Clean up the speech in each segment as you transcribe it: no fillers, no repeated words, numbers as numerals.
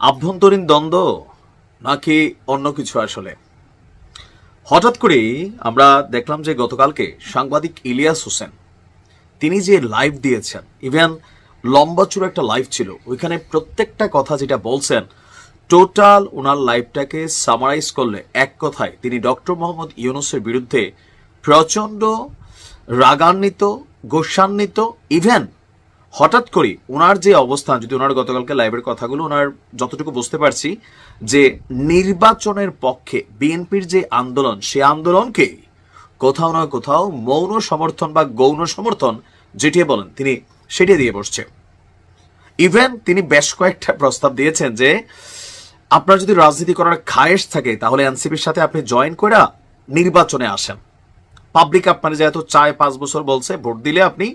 আভ্যন্তরীণ দ্বন্দ্ব নাকি অন্য কিছু? আসলে হঠাৎ করেই আমরা দেখলাম যে গতকালকে সাংবাদিক ইলিয়াস হোসেন তিনি যে লাইভ দিয়েছেন, ইভেন লম্বা চূড়া একটা লাইভ ছিল, ওইখানে প্রত্যেকটা কথা যেটা বলছেন টোটাল ওনার লাইভটাকে সামারাইজ করলে এক কথায় তিনি ডক্টর মোহাম্মদ ইউনূসের বিরুদ্ধে প্রচণ্ড রাগান্বিত, গোসান্বিত। ইভেন হঠাৎ করে ওনার যে অবস্থান, যদি ওনার গতকালকে লাইভের কথাগুলো ওনার যতটুকু বুঝতে পারছি, যে নির্বাচনের পক্ষে বিএনপির যে আন্দোলন, সে আন্দোলনকে কোথাও না কোথাও মৌন সমর্থন বা গৌণ সমর্থন যেটি বলেন তিনি সেটি দিয়ে বসছে। ইভেন তিনি বেশ কয়েকটা প্রস্তাব দিয়েছেন যে আপনার যদি রাজনীতি করার খায়েশ থাকে তাহলে এনসিপির সাথে আপনি জয়েন করে নির্বাচনে আসেন। পাবলিক আপনার যেহেতু চায় 5 বছর বলছে, ভোট দিলে আপনি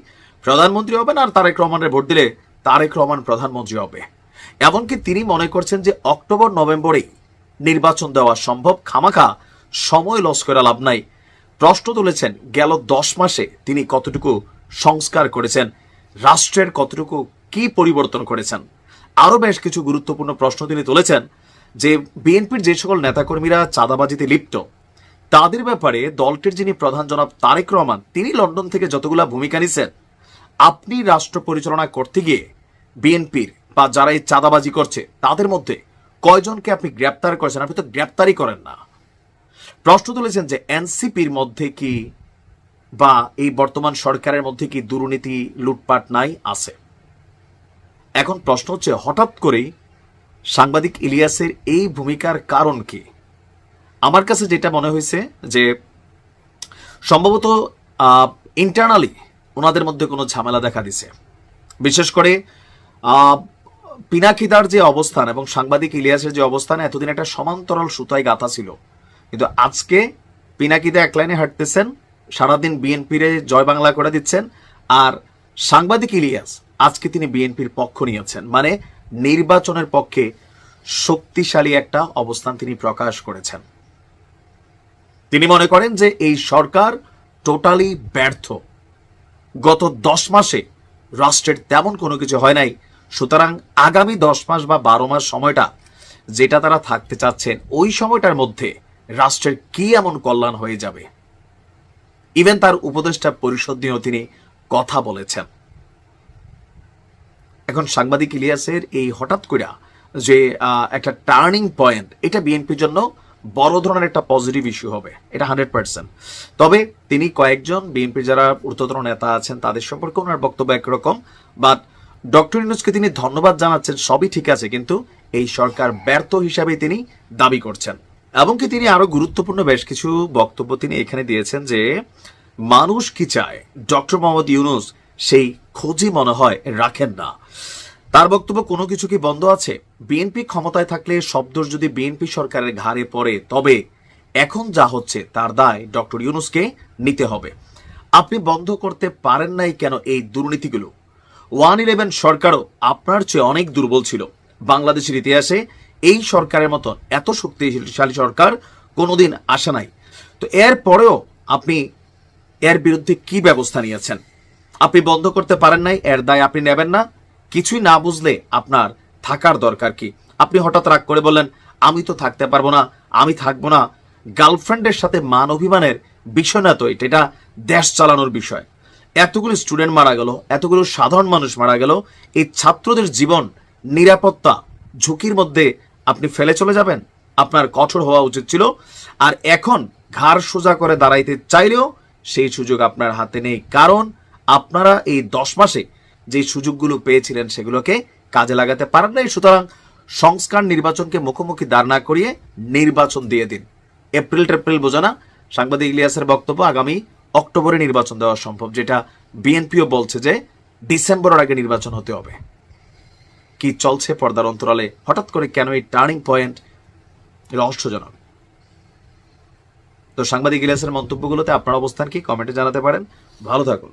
প্রধানমন্ত্রী হবেন, আর তারেক রহমানের ভোট দিলে তারেক রহমান প্রধানমন্ত্রী হবে। এমনকি তিনি মনে করছেন যে অক্টোবর নভেম্বরেই নির্বাচন দেওয়া সম্ভব, খামাখা সময় লস করে লাভ নাই। প্রশ্ন তুলেছেন গেল 10 মাসে তিনি কতটুকু সংস্কার করেছেন, রাষ্ট্রের কতটুকু কি পরিবর্তন করেছেন। আরো বেশ কিছু গুরুত্বপূর্ণ প্রশ্ন তিনি তুলেছেন যে বিএনপির যে সকল নেতাকর্মীরা চাঁদাবাজিতে লিপ্ত তাদের ব্যাপারে দলটির যিনি প্রধান জনাব তারেক রহমান, তিনি লন্ডন থেকে যতগুলা ভূমিকা নিছেন, আপনি রাষ্ট্র পরিচালনা করতে গিয়ে বিএনপির বা যারা এই চাঁদাবাজি করছে তাদের মধ্যে কয়জনকে আপনি গ্রেপ্তার করেছেন? আপনি তো গ্রেপ্তারই করেন না। প্রশ্ন তুলেছেন যে এনসিপির মধ্যে কি বা এই বর্তমান সরকারের মধ্যে কি দুর্নীতি, লুটপাট নাই? আছে। এখন প্রশ্ন হচ্ছে হঠাৎ করেই সাংবাদিক ইলিয়াসের এই ভূমিকার কারণ কি? আমার কাছে যেটা মনে হয়েছে যে সম্ভবত ইন্টারনালি ওনাদের মধ্যে কোনো ঝামেলা দেখা দিছে। বিশেষ করে পিনাকিদার যে অবস্থান এবং সাংবাদিক ইলিয়াসের যে অবস্থান, এতদিন একটা সমান্তরাল সুতায় গাঁথা ছিল, কিন্তু আজকে পিনাকিদা এক লাইনে হাঁটতেছেন, সারাদিন বিএনপিরে জয় বাংলা করে দিচ্ছেন, আর সাংবাদিক ইলিয়াস আজকে তিনি বিএনপির পক্ষ নিয়েছেন, মানে নির্বাচনের পক্ষে শক্তিশালী একটা অবস্থান তিনি প্রকাশ করেছেন। তিনি মনে করেন যে এই সরকার টোটালি ব্যর্থ, গত 10 মাসে রাষ্ট্রের তেমন কোনো কিছু হয় নাই, সুতরাং আগামী 10 মাস বা 12 মাস সময়টা যেটা তারা থাকতে চাচ্ছেন, ওই সময়টার মধ্যে রাষ্ট্রের কি এমন কল্যাণ হয়ে যাবে। ইভেন তার উপদেষ্টা পরিষদ নিয়েও তিনি কথা বলেছেন। এখন সাংবাদিক ইলিয়াসের এই হঠাৎ করে যে একটা টার্নিং পয়েন্ট, এটা বিএনপির জন্য বড় ধরনের একটা পজিটিভ ইস্যু হবে, এটা 100%। তবে তিনি কয়েকজন বিএনপির যারা ঊর্ধ্বতন নেতা আছেন তাদের সম্পর্কে ওনার বক্তব্য একরকম, বাট ডক্টর ইউনূসকে তিনি ধন্যবাদ জানাচ্ছেন, সবই ঠিক আছে, কিন্তু এই সরকার ব্যর্থ হিসাবে তিনি দাবি করছেন। এমনকি তিনি আরো গুরুত্বপূর্ণ বেশ কিছু বক্তব্য তিনি এখানে দিয়েছেন যে মানুষ কি চায় ডক্টর মোহাম্মদ ইউনূস সেই খোঁজই মনে হয় রাখেন না। তার বক্তব্য, কোনো কিছু কি বন্ধ আছে? বিএনপি ক্ষমতায় থাকলে সব দোষ যদি বিএনপি সরকারের ঘাড়ে পড়ে, তবে এখন যা হচ্ছে তার দায় ডক্টর ইউনূসকে নিতে হবে। আপনি বন্ধ করতে পারেন নাই কেন এই দুর্নীতিগুলো? 111 সরকারও আপনার চেয়ে অনেক দুর্বল ছিল। বাংলাদেশের ইতিহাসে এই সরকারের মতন এত শক্তিশালী সরকার কোনোদিন আসে নাই। তো এর পরেও আপনি এর বিরুদ্ধে কি ব্যবস্থা নিয়েছেন? আপনি বন্ধ করতে পারেন নাই, এর দায় আপনি নেবেন না? কিছুই না বুঝলে আপনার থাকার দরকার কি? আপনি হঠাৎ রাগ করে বললেন আমি তো থাকতে পারবো না, আমি থাকবো না। গার্লফ্রেন্ডের সাথে মান অভিমানের বিষয় না তো এটা দেশ চালানোর বিষয়। এতগুলো স্টুডেন্ট মারা গেল, এতগুলো সাধারণ মানুষ মারা গেল, এই ছাত্রদের জীবন নিরাপত্তা ঝুঁকির মধ্যে আপনি ফেলে চলে যাবেন? আপনার কঠোর হওয়া উচিত ছিল। আর এখন ঘাড় সোজা করে দাঁড়াইতে চাইলেও সেই সুযোগ আপনার হাতে নেই, কারণ আপনারা এই 10 মাসে যে সুযোগগুলো পেয়েছিলেন সেগুলোকে কাজে লাগাতে পারেন নাই। সুতরাং সংস্কার নির্বাচনকে মুখোমুখি দাঁড় না করিয়ে নির্বাচন দিয়ে দিন। এপ্রিল বোঝা না। সাংবাদিক ইলিয়াসের বক্তব্য আগামী অক্টোবরে নির্বাচন দেওয়া সম্ভব, যেটা বিএনপিও বলছে যে ডিসেম্বরের আগে নির্বাচন হতে হবে। কি চলছে পর্দার অন্তরালে? হঠাৎ করে কেন এই টার্নিং পয়েন্ট? রহস্যজনক। তো সাংবাদিক ইলিয়াসের মন্তব্যগুলোতে আপনার অবস্থান কি কমেন্টে জানাতে পারেন। ভালো থাকুন।